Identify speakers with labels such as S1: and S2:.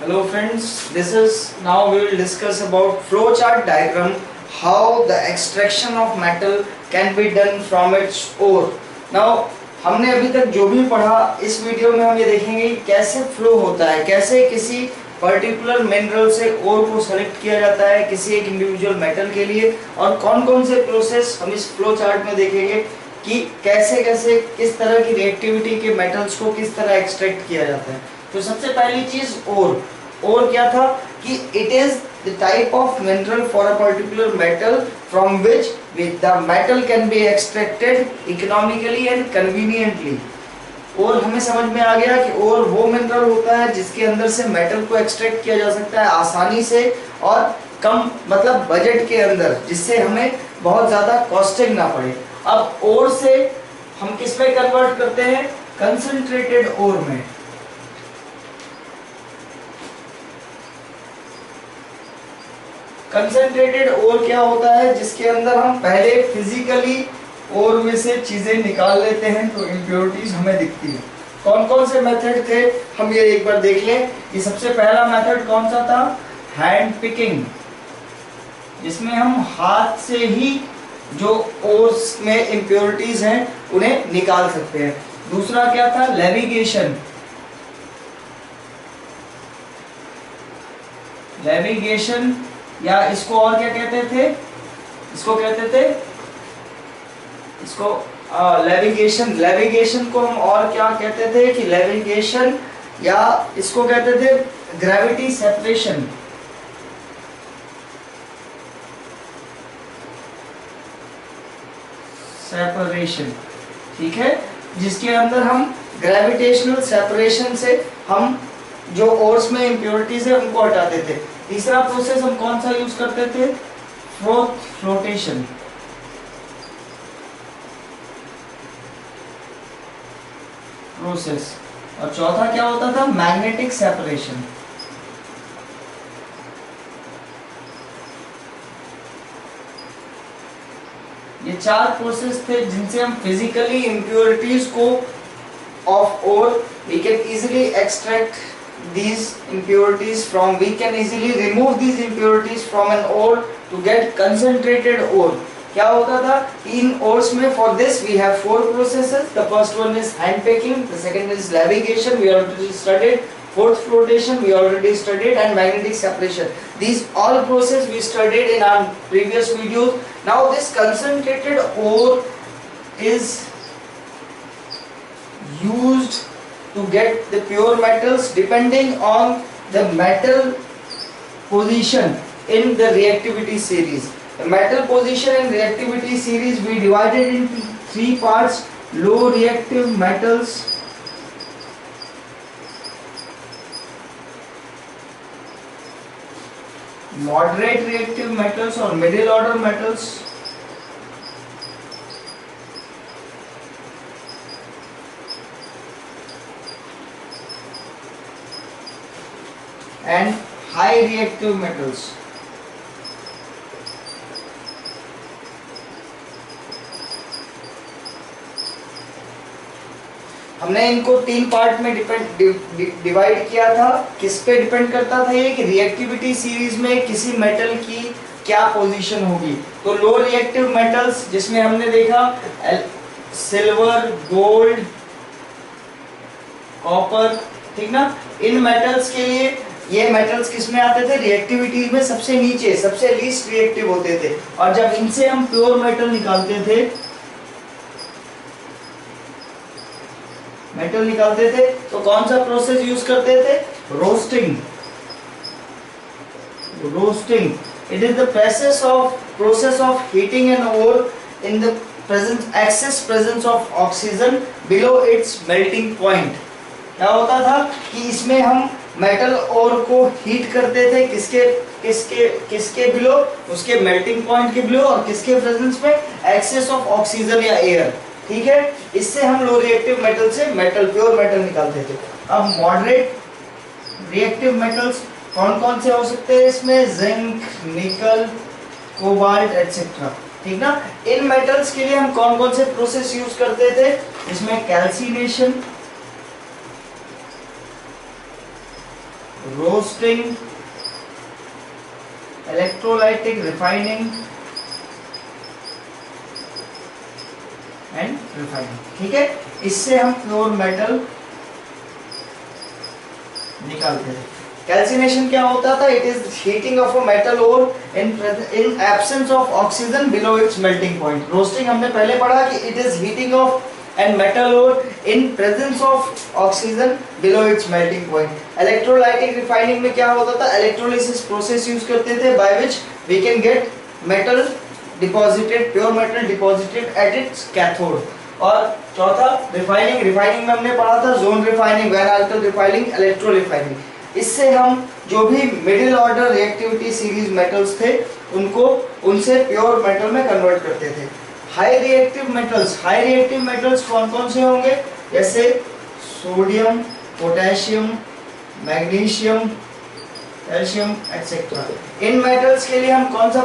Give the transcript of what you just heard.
S1: Hello friends, this is now we will discuss about flowchart diagram, how the extraction of metal can be done from its ore. Now हमने अभी तक जो भी पढ़ा इस video में हम ये देखेंगे कि कैसे फ्लो होता है, कैसे किसी पर्टिकुलर मिनरल से ओर को सेलेक्ट किया जाता है किसी एक इंडिविजुअल मेटल के लिए, और कौन कौन से प्रोसेस हम इस फ्लो चार्ट में देखेंगे कि कैसे कैसे किस तरह की रिएक्टिविटी के मेटल्स को किस तरह एक्सट्रैक्ट किया जाता है। तो सबसे पहली चीज ओर क्या था कि it is the type of mineral for a particular metal from which the metal can be extracted economically and conveniently. और हमें समझ में आ गया कि और वो मिनरल होता है जिसके अंदर से मेटल को एक्सट्रैक्ट किया जा सकता है आसानी से और कम मतलब बजट के अंदर, जिससे हमें बहुत ज्यादा कॉस्टिंग ना पड़े। अब ओर से हम किस में कन्वर्ट करते हैं? कंसंट्रेटेड ओर में। कंसंट्रेटेड ओर क्या होता है? जिसके अंदर हम पहले फिजिकली ओर में से चीजें निकाल लेते हैं तो इम्प्योरिटीज हमें दिखती है। कौन कौन से मेथड थे हम ये एक बार देख लें। ये सबसे पहला मेथड कौन सा था? हैंड पिकिंग, जिसमें हम हाथ से ही जो ओर्स में इम्प्योरिटीज हैं उन्हें निकाल सकते हैं। दूसरा क्या था? लेविगेशन। लेविगेशन या इसको और क्या कहते थे? इसको कहते थे लेविगेशन को हम और क्या कहते थे कि लेविगेशन, या इसको कहते थे ग्रेविटी सेपरेशन। ठीक है, जिसके अंदर हम ग्रेविटेशनल सेपरेशन से हम जो ओर्स में इंप्योरिटीज है उनको हटाते थे। तीसरा प्रोसेस हम कौन सा यूज करते थे? फ्लोटेशन। प्रोसेस। और चौथा क्या होता था? Magnetic separation. ये चार प्रोसेस थे जिनसे हम फिजिकली इंप्योरिटीज को of ore we can easily extract these impurities from, we can easily remove these impurities from an ore to get concentrated ore. क्या होता था इन ores में? For this we have four processes. The first one is hand picking, the second is levitation, we already studied, fourth flotation we already studied, and magnetic separation. These all process we studied in our previous videos. Now this concentrated ore is used to get the pure metals depending on the metal position in the reactivity series. The metal position in reactivity series we divided into three parts: low reactive metals, moderate reactive metals or middle order metals, and high reactive metals. हमने इनको तीन part में divide किया था। किस पे depend करता था ये कि रिएक्टिविटी सीरीज में किसी मेटल की क्या पोजीशन होगी। तो लो रिएक्टिव मेटल्स जिसमें हमने देखा सिल्वर, गोल्ड, कॉपर, ठीक ना। इन मेटल्स के लिए ये मेटल्स किस में आते थे? रिएक्टिविटी में सबसे नीचे, सबसे लीस्ट रिएक्टिव होते थे। और जब इनसे हम प्योर मेटल निकालते थे तो कौन सा प्रोसेस यूज करते थे? Roasting. It is the process of heating an ore in the excess presence of oxygen below its melting point. क्या होता था कि इसमें हम मेटल ओर को हीट करते थे किसके बिलो? उसके मेल्टिंग पॉइंट के बिलो, और किसके प्रेजेंस में? एक्सेस ऑफ ऑक्सीजन या एयर। ठीक है, इससे हम लो रिएक्टिव मेटल से प्योर मेटल निकालते थे। अब मॉडरेट रिएक्टिव मेटल्स कौन कौन से हो सकते हैं इसमें? जिंक, निकल, कोबाल्ट एटसेट्रा। ठीक ना। इन मेटल्स के लिए हम कौन कौन से प्रोसेस यूज करते थे? इसमें calcination, roasting, electrolytic refining and refining. ठीक है, इससे हम प्योर मेटल निकालते हैं। कैल्सिनेशन क्या होता था? It is heating of a metal ore in absence of oxygen below its melting point. Roasting हमने पहले पढ़ा कि it is heating of and metal ore in presence of oxygen below its melting point. Electrolytic refining में क्या होता था? Electrolysis process use करते थे by which we can get metal deposited, pure metal deposited at its cathode. और चौथा refining. Refining में हमने पढ़ा था zone refining, van Arkel refining, electro refining. इससे हम जो भी middle order reactivity series metals थे उनको उनसे प्योर मेटल में कन्वर्ट करते थे। हाई रिएक्टिव मेटल्स कौन कौन से होंगे? जैसे sodium, potassium, magnesium, calcium etcetera. इन मेटल्स के लिए हम कौन सा